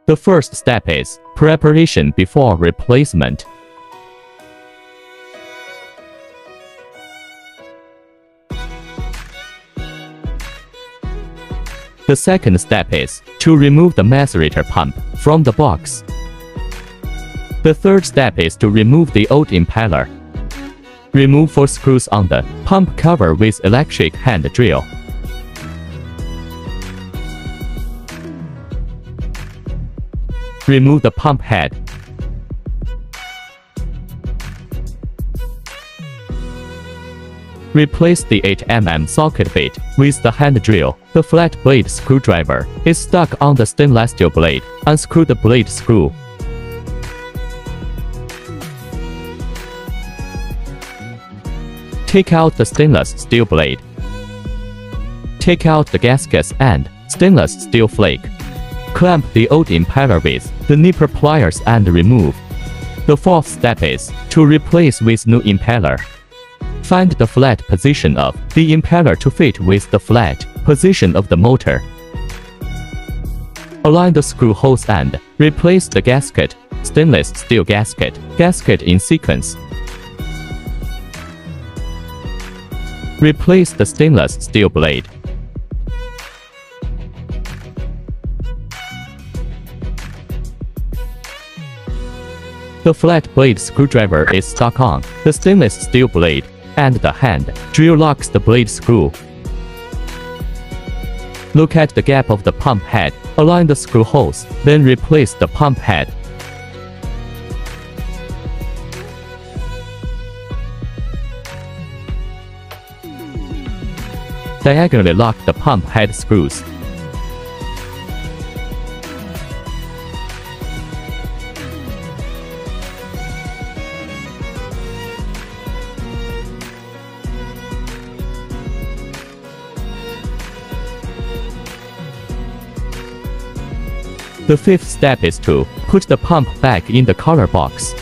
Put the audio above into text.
The first step is preparation before replacement. The second step is to remove the macerator pump from the box. The third step is to remove the old impeller. Remove 4 screws on the pump cover with electric hand drill. Remove the pump head. Replace the 8 mm socket bit with the hand drill. The flat blade screwdriver is stuck on the stainless steel blade. Unscrew the blade screw. Take out the stainless steel blade. Take out the gaskets and stainless steel flake. Clamp the old impeller with the nipper pliers and remove. The fourth step is to replace with new impeller. Find the flat position of the impeller to fit with the flat position of the motor. Align the screw holes and replace the gasket, stainless steel gasket in sequence. Replace the stainless steel blade. The flat blade screwdriver is stuck on the stainless steel blade, and the hand drill locks the blade screw. Look at the gap of the pump head, align the screw holes, then replace the pump head. Diagonally lock the pump head screws. The fifth step is to put the pump back in the collar box.